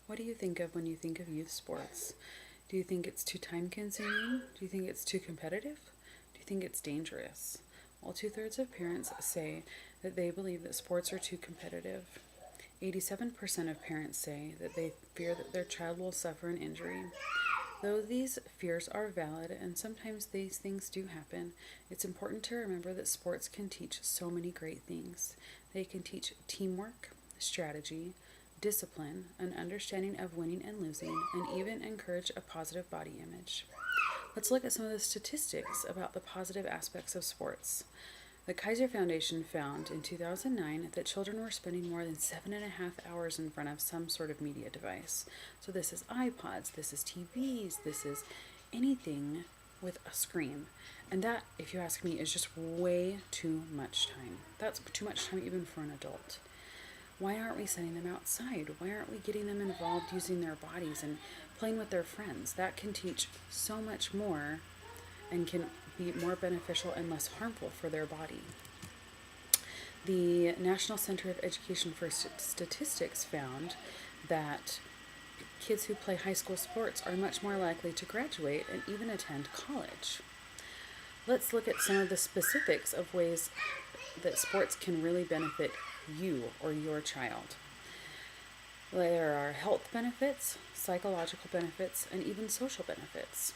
What do you think of when you think of youth sports? Do you think it's too time consuming? Do you think it's too competitive? Do you think it's dangerous? Well, 2/3 of parents say that they believe that sports are too competitive. 87% of parents say that they fear that their child will suffer an injury. Though these fears are valid and sometimes these things do happen, it's important to remember that sports can teach so many great things. They can teach teamwork, strategy, discipline, an understanding of winning and losing, and even encourage a positive body image. Let's look at some of the statistics about the positive aspects of sports. The Kaiser Foundation found in 2009 that children were spending more than 7.5 hours in front of some sort of media device. So, this is iPods, this is TVs, this is anything with a screen. And that, if you ask me, is just way too much time. That's too much time even for an adult. Why aren't we sending them outside? Why aren't we getting them involved using their bodies and playing with their friends? That can teach so much more and can be more beneficial and less harmful for their body. The National Center of Education for Statistics found that kids who play high school sports are much more likely to graduate and even attend college. Let's look at some of the specifics of ways that sports can really benefit you or your child. There are health benefits, psychological benefits, and even social benefits.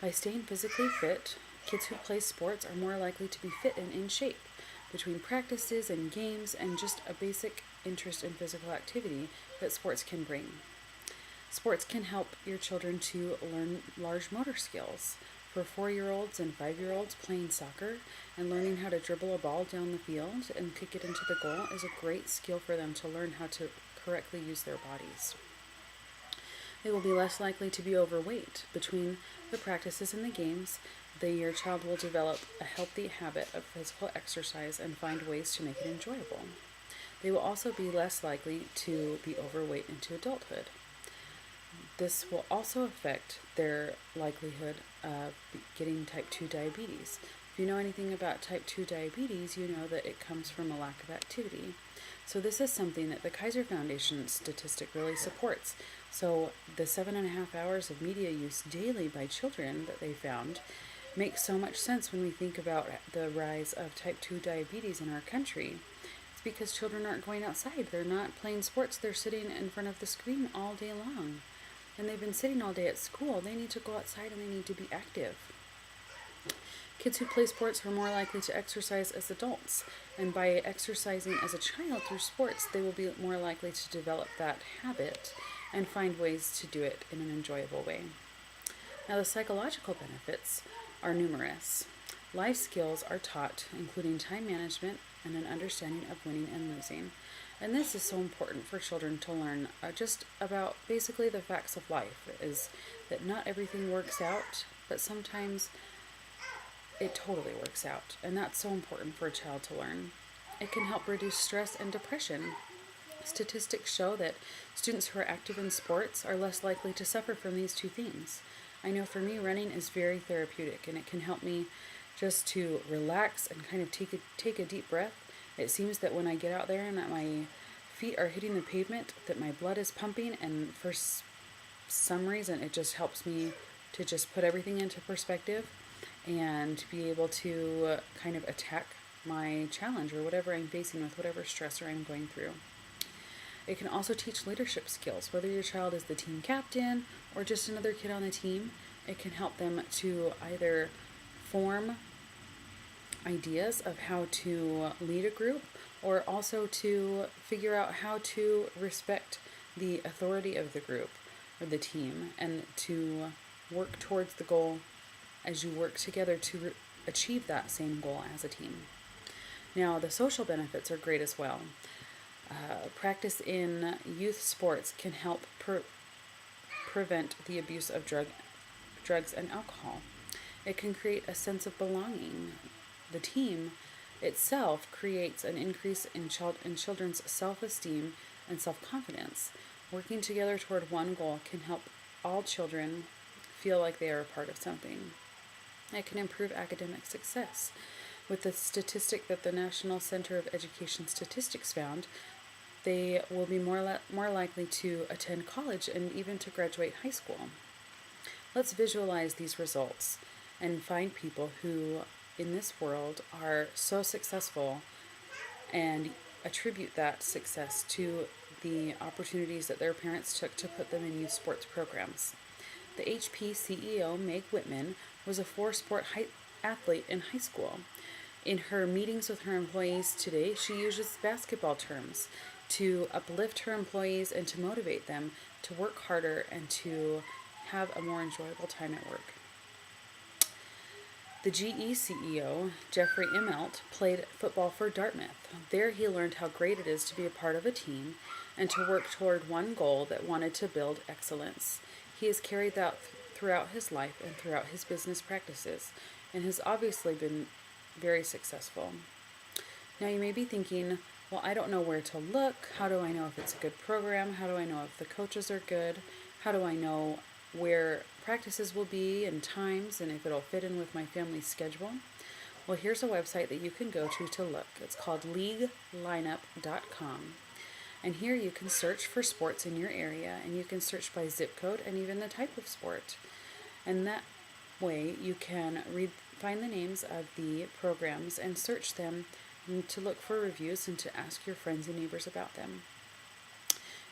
By staying physically fit, kids who play sports are more likely to be fit and in shape. Between practices and games and just a basic interest in physical activity that sports can bring. Sports can help your children to learn large motor skills. For 4-year-olds and 5-year-olds, playing soccer and learning how to dribble a ball down the field and kick it into the goal is a great skill for them to learn how to correctly use their bodies. They will be less likely to be overweight. Between the practices and the games, your child will develop a healthy habit of physical exercise and find ways to make it enjoyable. They will also be less likely to be overweight into adulthood. This will also affect their likelihood of getting type 2 diabetes. If you know anything about type 2 diabetes, you know that it comes from a lack of activity. So this is something that the Kaiser Foundation statistic really supports. So the 7.5 hours of media use daily by children that they found makes so much sense when we think about the rise of type 2 diabetes in our country. It's because children aren't going outside. They're not playing sports. They're sitting in front of the screen all day long. And they've been sitting all day at school. They need to go outside and they need to be active. Kids who play sports are more likely to exercise as adults, and by exercising as a child through sports, they will be more likely to develop that habit and find ways to do it in an enjoyable way. Now, the psychological benefits are numerous. Life skills are taught, including time management and an understanding of winning and losing. And this is so important for children to learn just about basically the facts of life, is that not everything works out, but sometimes it totally works out. And that's so important for a child to learn. It can help reduce stress and depression. Statistics show that students who are active in sports are less likely to suffer from these two things. I know for me, running is very therapeutic, and it can help me just to relax and kind of take a deep breath. It seems that when I get out there and that my feet are hitting the pavement, that my blood is pumping, and for some reason it just helps me to just put everything into perspective and be able to kind of attack my challenge or whatever I'm facing with, whatever stressor I'm going through. It can also teach leadership skills. Whether your child is the team captain or just another kid on the team, it can help them to either form ideas of how to lead a group or also to figure out how to respect the authority of the group or the team and to work towards the goal as you work together to achieve that same goal as a team. Now, the social benefits are great as well. Practice in youth sports can help prevent the abuse of drugs and alcohol. It can create a sense of belonging. The team itself creates an increase in children's self-esteem and self-confidence. Working together toward one goal can help all children feel like they are a part of something. It can improve academic success. With the statistic that the National Center of Education Statistics found, they will be more likely to attend college and even to graduate high school. Let's visualize these results and find people who in this world are so successful and attribute that success to the opportunities that their parents took to put them in youth sports programs. The HP CEO, Meg Whitman, was a four-sport athlete in high school. In her meetings with her employees today, she uses basketball terms to uplift her employees and to motivate them to work harder and to have a more enjoyable time at work. The GE CEO, Jeffrey Immelt, played football for Dartmouth. There he learned how great it is to be a part of a team and to work toward one goal that wanted to build excellence. He has carried that throughout his life and throughout his business practices and has obviously been very successful. Now you may be thinking, well, I don't know where to look. How do I know if it's a good program? How do I know if the coaches are good? How do I know where practices will be and times and if it'll fit in with my family's schedule? Well, here's a website that you can go to look. It's called leaguelineup.com. And here you can search for sports in your area, and you can search by zip code and even the type of sport. And that way you can find the names of the programs and search them and to look for reviews and to ask your friends and neighbors about them.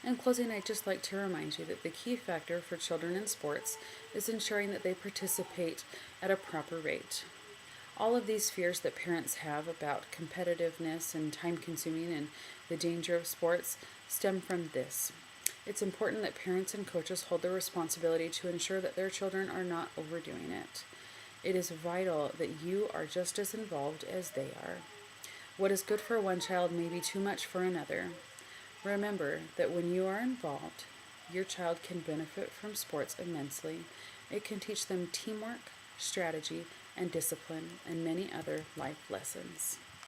In closing, I'd just like to remind you that the key factor for children in sports is ensuring that they participate at a proper rate. All of these fears that parents have about competitiveness and time consuming and the danger of sports stem from this. It's important that parents and coaches hold the responsibility to ensure that their children are not overdoing it. It is vital that you are just as involved as they are. What is good for one child may be too much for another. Remember that when you are involved, your child can benefit from sports immensely. It can teach them teamwork, strategy, and discipline, and many other life lessons.